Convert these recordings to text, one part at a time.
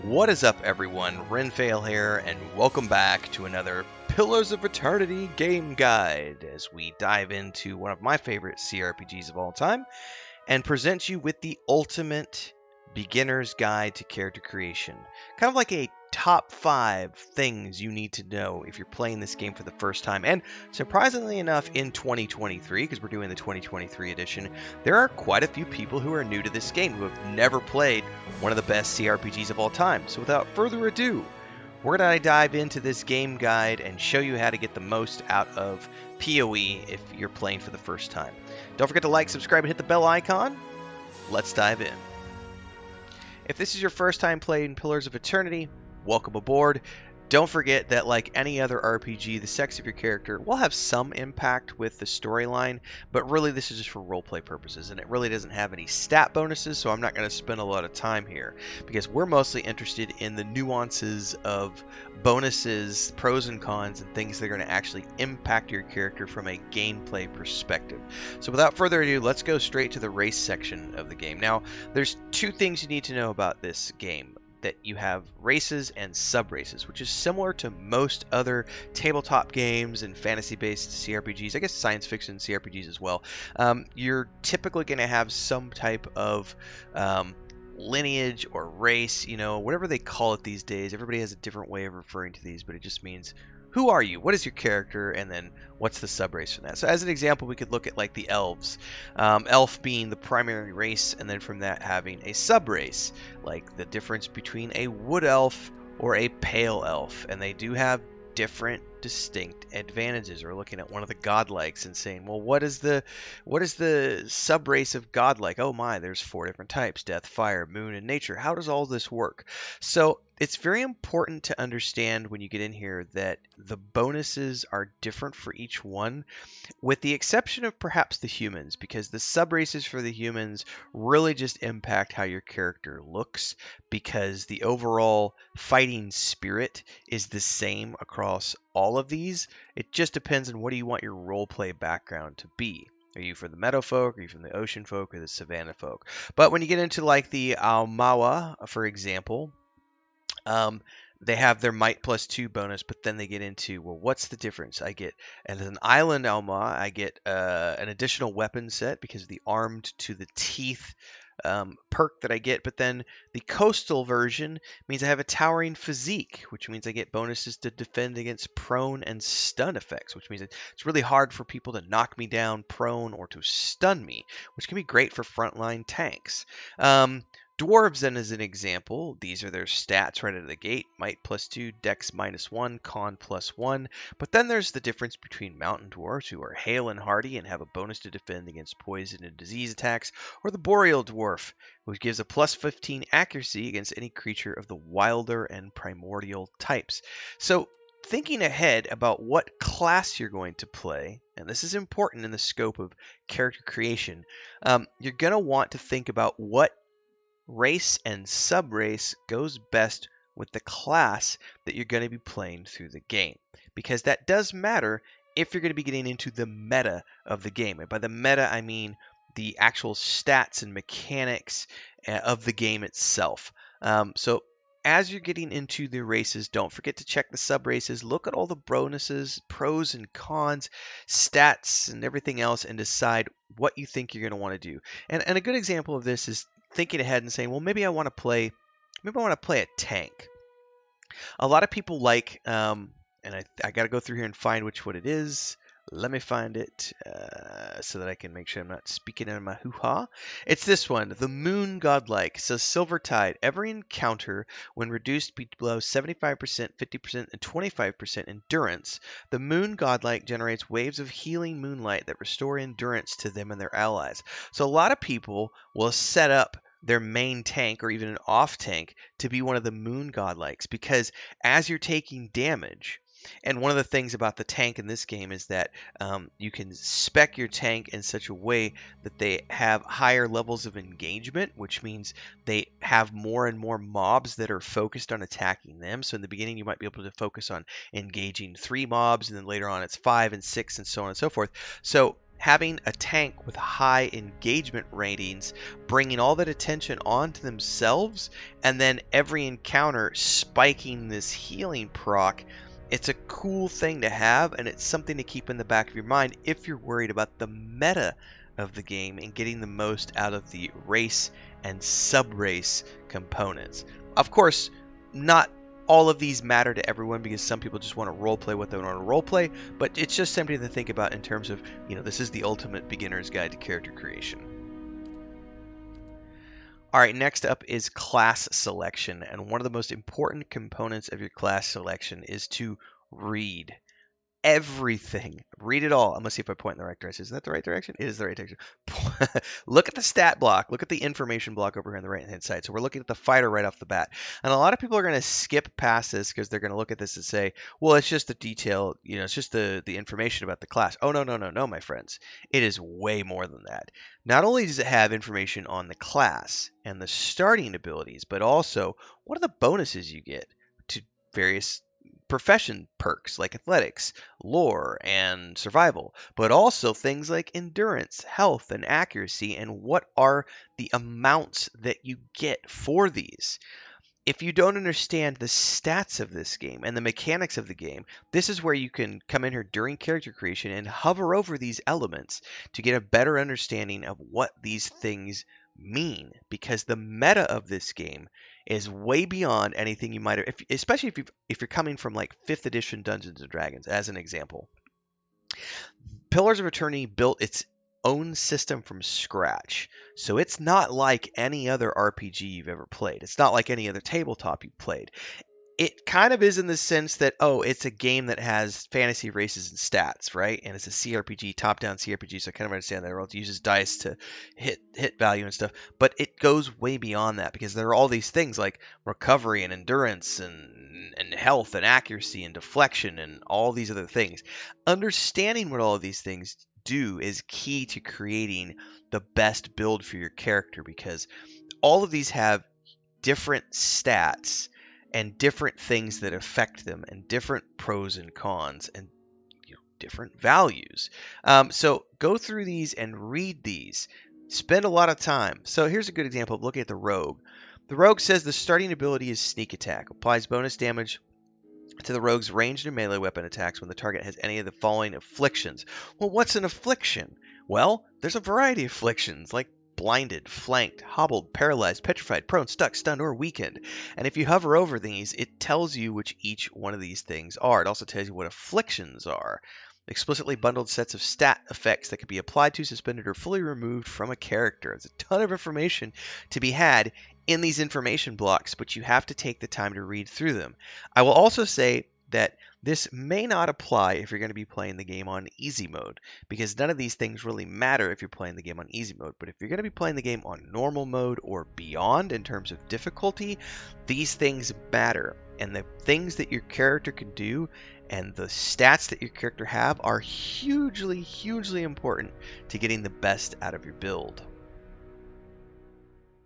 What is up, everyone? Renfail here, and welcome back to another Pillars of Eternity game guide as we dive into one of my favorite CRPGs of all time and present you with the ultimate beginner's guide to character creation. Kind of like a top 5 things you need to know if you're playing this game for the first time. And surprisingly enough, in 2023, because we're doing the 2023 edition, there are quite a few people who are new to this game who have never played one of the best CRPGs of all time. So without further ado, we're going to dive into this game guide and show you how to get the most out of PoE if you're playing for the first time. Don't forget to like, subscribe, and hit the bell icon. Let's dive in. If this is your first time playing Pillars of Eternity, welcome aboard. Don't forget that, like any other RPG, the sex of your character will have some impact with the storyline, but really this is just for roleplay purposes, and it really doesn't have any stat bonuses, so I'm not going to spend a lot of time here, because we're mostly interested in the nuances of bonuses, pros and cons, and things that are going to actually impact your character from a gameplay perspective. So without further ado, let's go straight to the race section of the game. Now, there's two things you need to know about this game. That you have races and subraces, which is similar to most other tabletop games and fantasy-based CRPGs, I guess science fiction CRPGs as well. You're typically going to have some type of lineage or race, whatever they call it these days. Everybody has a different way of referring to these, but it just means who are you? What is your character? And then what's the subrace from that? So as an example, we could look at like the elves. Elf being the primary race, and then from that having a subrace, like the difference between a wood elf or a pale elf. And they do have different distinct advantages. We're looking at one of the godlikes and saying, well, what is the subrace of godlike? Oh my, there's 4 different types: death, fire, moon, and nature. How does all this work? So it's very important to understand when you get in here that the bonuses are different for each one, with the exception of perhaps the humans, because the subraces for the humans really just impact how your character looks, because the overall fighting spirit is the same across all of these. It just depends on what do you want your roleplay background to be. Are you for the meadow folk? Are you from the ocean folk or the savannah folk? But when you get into like the Almawa, for example, they have their might +2 bonus, but then they get into, well, what's the difference? I get, as an island Alma, I get an additional weapon set because of the armed to the teeth perk that I get, but then the coastal version means I have a towering physique, which means I get bonuses to defend against prone and stun effects, which means it's really hard for people to knock me down prone or to stun me, which can be great for frontline tanks. Dwarves, then, as an example, these are their stats right out of the gate: might +2, dex -1, con +1. But then there's the difference between mountain dwarves, who are hale and hardy and have a bonus to defend against poison and disease attacks, or the boreal dwarf, which gives a +15 accuracy against any creature of the wilder and primordial types. So thinking ahead about what class you're going to play, and this is important in the scope of character creation, you're going to want to think about what race and subrace goes best with the class that you're going to be playing through the game, because that does matter if you're going to be getting into the meta of the game. And by the meta, I mean the actual stats and mechanics of the game itself. So as you're getting into the races, don't forget to check the subraces, look at all the bonuses, pros and cons, stats, and everything else, and decide what you think you're going to want to do. And a good example of this is thinking ahead and saying, well, maybe I want to play a tank. A lot of people like, and I got to go through here and find which one it is. Let me find it so that I can make sure I'm not speaking out of my hoo-ha. It's this one, the Moon Godlike. So Silvertide, every encounter, when reduced below 75%, 50%, and 25% endurance, the Moon Godlike generates waves of healing moonlight that restore endurance to them and their allies. So a lot of people will set up their main tank or even an off tank to be one of the Moon Godlikes, because as you're taking damage, and one of the things about the tank in this game is that you can spec your tank in such a way that they have higher levels of engagement, which means they have more and more mobs that are focused on attacking them. So in the beginning, you might be able to focus on engaging 3 mobs, and then later on it's 5 and 6 and so on and so forth. So having a tank with high engagement ratings, bringing all that attention onto themselves, and then every encounter spiking this healing proc. It's a cool thing to have, and it's something to keep in the back of your mind if you're worried about the meta of the game and getting the most out of the race and subrace components. Of course, not all of these matter to everyone because some people just want to roleplay what they want to roleplay, but it's just something to think about in terms of, this is the ultimate beginner's guide to character creation. All right, next up is class selection, and one of the most important components of your class selection is to read everything. Read it all. I'm going to see if I point in the right direction. Is that the right direction? It is the right direction. Look at the stat block. Look at the information block over here on the right-hand side. So we're looking at the fighter right off the bat. And a lot of people are going to skip past this because they're going to look at this and say, well, it's just the detail, it's just the information about the class. Oh, no, my friends. It is way more than that. Not only does it have information on the class and the starting abilities, but also what are the bonuses you get to various profession perks like athletics, lore, and survival, but also things like endurance, health, and accuracy, and what are the amounts that you get for these. If you don't understand the stats of this game and the mechanics of the game, this is where you can come in here during character creation and hover over these elements to get a better understanding of what these things mean, because the meta of this game is way beyond anything you might have, especially if you're coming from like 5th edition Dungeons and Dragons as an example. Pillars of Eternity built its own system from scratch. So it's not like any other RPG you've ever played. It's not like any other tabletop you've played. It kind of is in the sense that, it's a game that has fantasy races and stats, right? And it's a CRPG, top-down CRPG, so I kind of understand that. It uses dice to hit value and stuff. But it goes way beyond that because there are all these things like recovery and endurance and health and accuracy and deflection and all these other things. Understanding what all of these things do is key to creating the best build for your character, because all of these have different stats and different things that affect them, and different pros and cons, and different values. So go through these and read these. Spend a lot of time. So here's a good example of looking at the rogue. The rogue says the starting ability is sneak attack. Applies bonus damage to the rogue's ranged and melee weapon attacks when the target has any of the following afflictions. Well, what's an affliction? Well, there's a variety of afflictions like blinded, flanked, hobbled, paralyzed, petrified, prone, stuck, stunned, or weakened. And if you hover over these, it tells you which each one of these things are. It also tells you what afflictions are. Explicitly bundled sets of stat effects that can be applied to, suspended, or fully removed from a character. There's a ton of information to be had in these information blocks, but you have to take the time to read through them. I will also say that this may not apply if you're going to be playing the game on easy mode, because none of these things really matter if you're playing the game on easy mode. But if you're going to be playing the game on normal mode or beyond in terms of difficulty, these things matter. And the things that your character can do and the stats that your character have are hugely, hugely important to getting the best out of your build.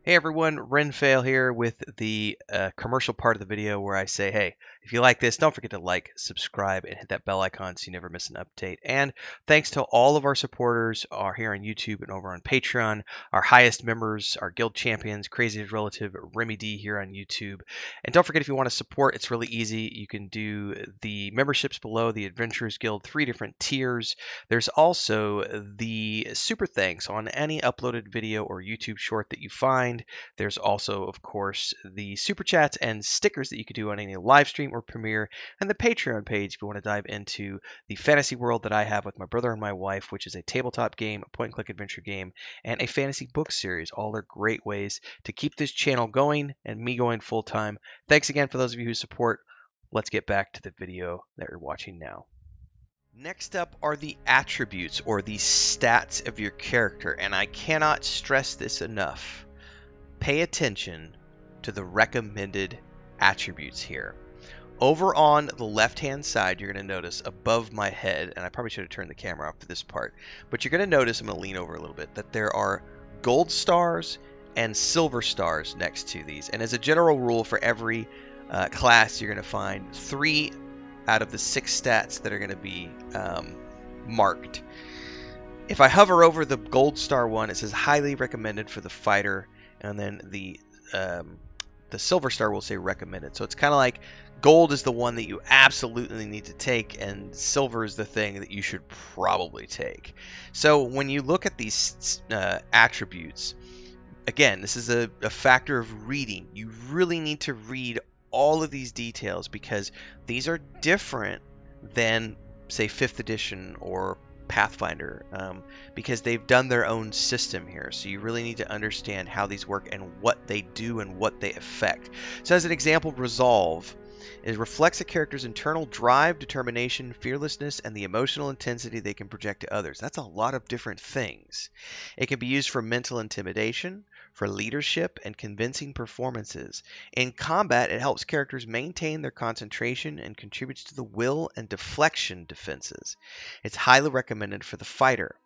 Hey everyone, Renfail here with the commercial part of the video where I say, hey, if you like this, don't forget to like, subscribe, and hit that bell icon so you never miss an update. And thanks to all of our supporters here on YouTube and over on Patreon, our highest members, our guild champions, Crazy's Relative, Remy D here on YouTube. And don't forget, if you want to support, it's really easy. You can do the memberships below, the Adventurers Guild, 3 different tiers. There's also the super thanks on any uploaded video or YouTube short that you find. There's also, of course, the super chats and stickers that you could do on any live stream or premiere, and the Patreon page if you want to dive into the fantasy world that I have with my brother and my wife, which is a tabletop game, a point-and-click adventure game, and a fantasy book series. All are great ways to keep this channel going and me going full-time. Thanks again for those of you who support. Let's get back to the video that you're watching now. Next up are the attributes, or the stats of your character, and I cannot stress this enough. Pay attention to the recommended attributes here. Over on the left-hand side, you're going to notice above my head, and I probably should have turned the camera off for this part, but you're going to notice, I'm going to lean over a little bit, that there are gold stars and silver stars next to these. And as a general rule, for every class, you're going to find 3 out of the 6 stats that are going to be marked. If I hover over the gold star one, it says highly recommended for the fighter, and then the silver star will say recommended. So it's kind of like gold is the one that you absolutely need to take, and silver is the thing that you should probably take. So when you look at these attributes, again, this is a factor of reading. You really need to read all of these details because these are different than, say, 5th edition or Pathfinder, because they've done their own system here. So you really need to understand how these work and what they do and what they affect. So as an example, resolve. It reflects a character's internal drive, determination, fearlessness, and the emotional intensity they can project to others. That's a lot of different things. It can be used for mental intimidation, for leadership, and convincing performances. In combat, it helps characters maintain their concentration and contributes to the will and deflection defenses. It's highly recommended for the fighter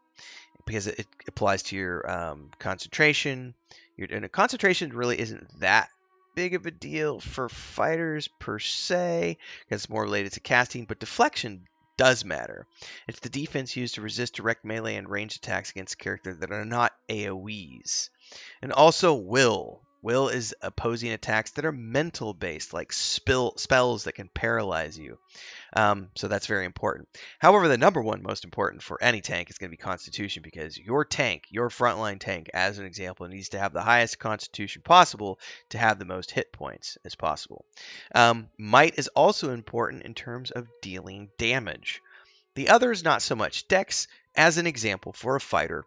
because it applies to your concentration. And concentration really isn't that big of a deal for fighters per se, because it's more related to casting, but deflection does matter. It's the defense used to resist direct melee and ranged attacks against characters that are not AoEs. And also will. Will is opposing attacks that are mental based, like spells that can paralyze you. So that's very important. However, the number one most important for any tank is going to be Constitution, because your tank, your frontline tank, as an example, needs to have the highest Constitution possible to have the most hit points as possible. Might is also important in terms of dealing damage. The others, not so much. Dex, as an example, for a fighter,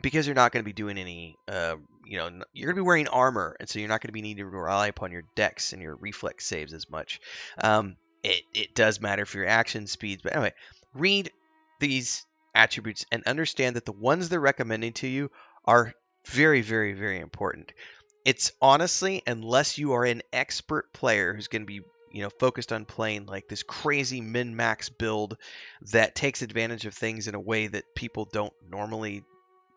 because you're not going to be doing any, you're going to be wearing armor, and so you're not going to be needing to rely upon your dex and your reflex saves as much. It does matter for your action speeds, but anyway, read these attributes and understand that the ones they're recommending to you are very, very, very important. It's honestly, unless you are an expert player who's going to be focused on playing like this crazy min-max build that takes advantage of things in a way that people don't normally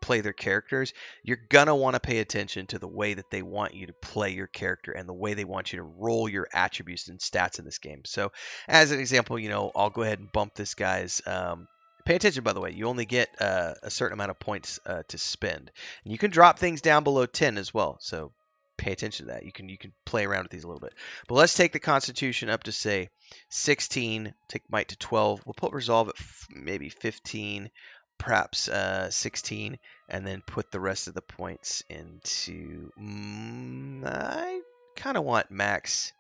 play their characters, you're gonna want to pay attention to the way that they want you to play your character and the way they want you to roll your attributes and stats in this game. So as an example, I'll go ahead and bump this guy's pay attention, by the way, you only get a certain amount of points to spend, and you can drop things down below 10 as well, so pay attention to that. You can play around with these a little bit. But let's take the Constitution up to, say, 16, take Might to 12. We'll put Resolve at maybe 15, perhaps 16, and then put the rest of the points into, I kind of want max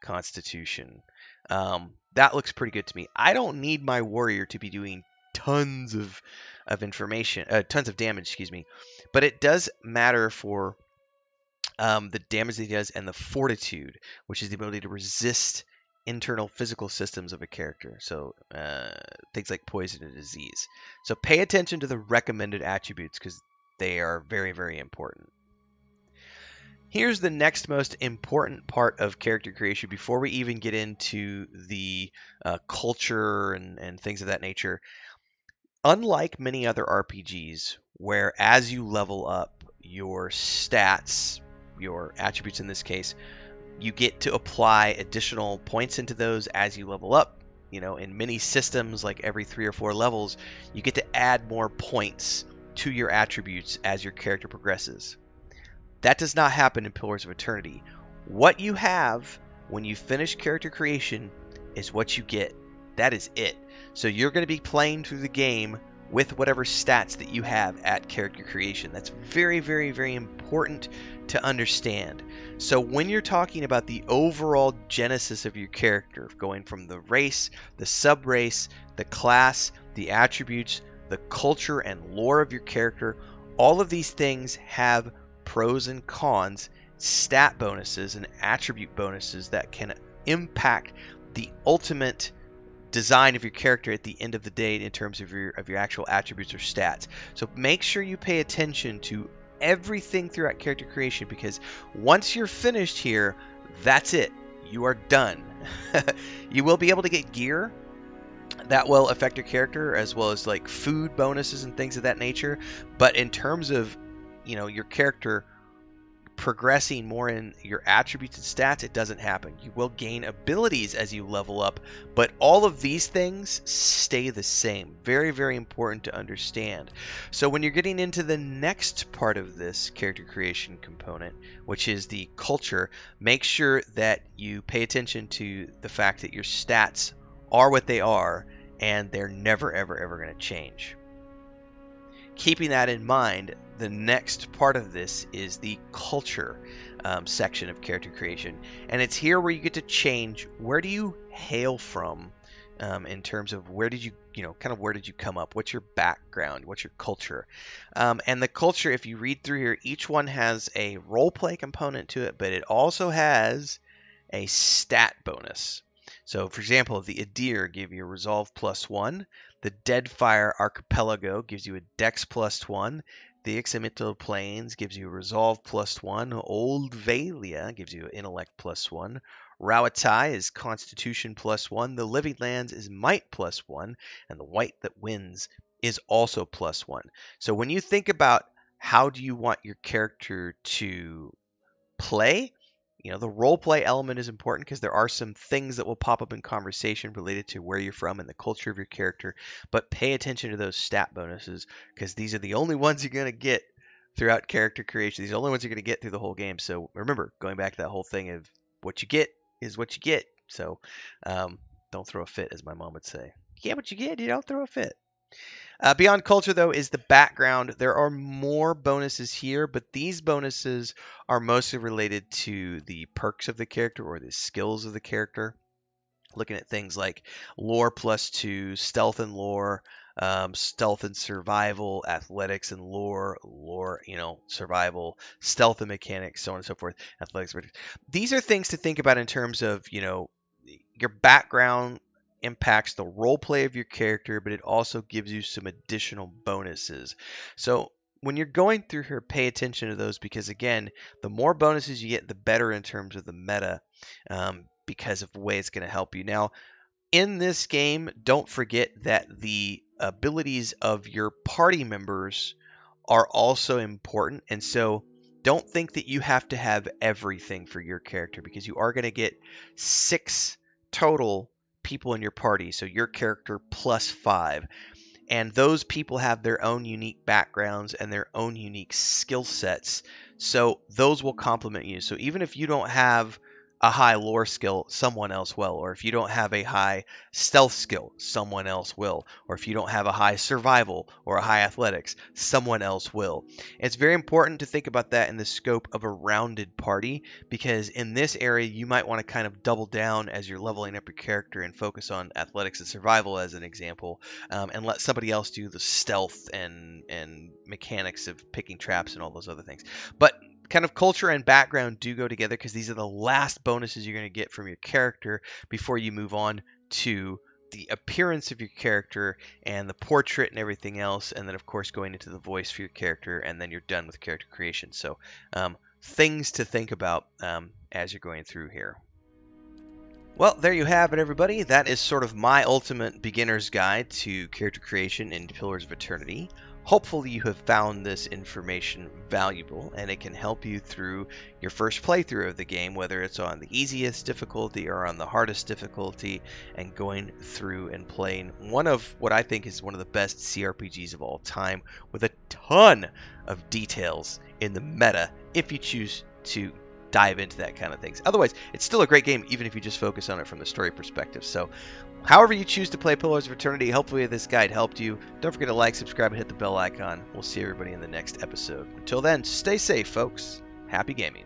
Constitution. That looks pretty good to me. I don't need my warrior to be doing tons of information, tons of damage, excuse me, but it does matter for the damage that he does and the fortitude, which is the ability to resist internal physical systems of a character, so things like poison and disease. So pay attention to the recommended attributes because they are very, very important. Here's the next most important part of character creation before we even get into the culture and things of that nature. Unlike many other RPGs, where as you level up, your stats, your attributes in this case, you get to apply additional points into those as you level up. In many systems, like every 3 or 4 levels, you get to add more points to your attributes as your character progresses. That does not happen in Pillars of Eternity. What you have when you finish character creation is what you get. That is it. So you're going to be playing through the game with whatever stats that you have at character creation. That's very, very, very important to understand. So when you're talking about the overall genesis of your character, going from the race, the subrace, the class, the attributes, the culture and lore of your character, all of these things have pros and cons, stat bonuses and attribute bonuses that can impact the ultimate design of your character at the end of the day in terms of your actual attributes or stats. So make sure you pay attention to everything throughout character creation, because once you're finished here, that's it. You are done. You will be able to get gear that will affect your character, as well as like food bonuses and things of that nature. But in terms of your character progressing more in your attributes and stats, it doesn't happen. You will gain abilities as you level up, but all of these things stay the same. Very, very important to understand. So when you're getting into the next part of this character creation component, which is the culture, make sure that you pay attention to the fact that your stats are what they are, and they're never, ever, ever going to change. Keeping that in mind, the next part of this is the culture section of character creation, and it's here where you get to change where do you hail from, in terms of where did you where did you come up, what's your background, what's your culture, and the culture, if you read through here, each one has a role play component to it, but it also has a stat bonus. So, for example, the Adir give you a Resolve +1. The Deadfire Archipelago gives you a Dex +1. The Ixamital Plains gives you a Resolve +1. Old Valia gives you an Intellect +1. Rawatai is Constitution +1. The Living Lands is Might +1. And the White That Wins is also +1. So when you think about how do you want your character to play, the role play element is important because there are some things that will pop up in conversation related to where you're from and the culture of your character, but pay attention to those stat bonuses because these are the only ones you're going to get throughout character creation. These are the only ones you're going to get through the whole game. So remember, going back to that whole thing of what you get is what you get. So don't throw a fit, as my mom would say. You get what you get, you don't throw a fit. Beyond culture, though, is the background. There are more bonuses here, but these bonuses are mostly related to the perks of the character or the skills of the character. Looking at things like lore +2, stealth and lore, stealth and survival, athletics and lore, survival, stealth and mechanics, so on and so forth, athletics. These are things to think about in terms of, your background impacts the role play of your character, but it also gives you some additional bonuses. So when you're going through here, pay attention to those because, again, the more bonuses you get, the better in terms of the meta, because of the way it's going to help you. Now, in this game, don't forget that the abilities of your party members are also important, and so don't think that you have to have everything for your character because you are going to get 6 total people in your party, so your character +5, and those people have their own unique backgrounds and their own unique skill sets, so those will complement you. So even if you don't have a high lore skill, someone else will, or if you don't have a high stealth skill, someone else will, or if you don't have a high survival or a high athletics, someone else will. It's very important to think about that in the scope of a rounded party, because in this area you might want to kind of double down as you're leveling up your character and focus on athletics and survival as an example, and let somebody else do the stealth and mechanics of picking traps and all those other things. But kind of culture and background do go together because these are the last bonuses you're going to get from your character before you move on to the appearance of your character and the portrait and everything else, and then of course going into the voice for your character, and then you're done with character creation. So things to think about as you're going through here. Well, there you have it, everybody. That is sort of my ultimate beginner's guide to character creation in Pillars of Eternity. Hopefully you have found this information valuable and it can help you through your first playthrough of the game, whether it's on the easiest difficulty or on the hardest difficulty, and going through and playing one of what I think is one of the best CRPGs of all time, with a ton of details in the meta if you choose to dive into that kind of things. Otherwise, it's still a great game even if you just focus on it from the story perspective. So however you choose to play Pillars of Eternity, hopefully this guide helped you. Don't forget to like, subscribe, and hit the bell icon. We'll see everybody in the next episode. Until then, stay safe, folks. Happy gaming.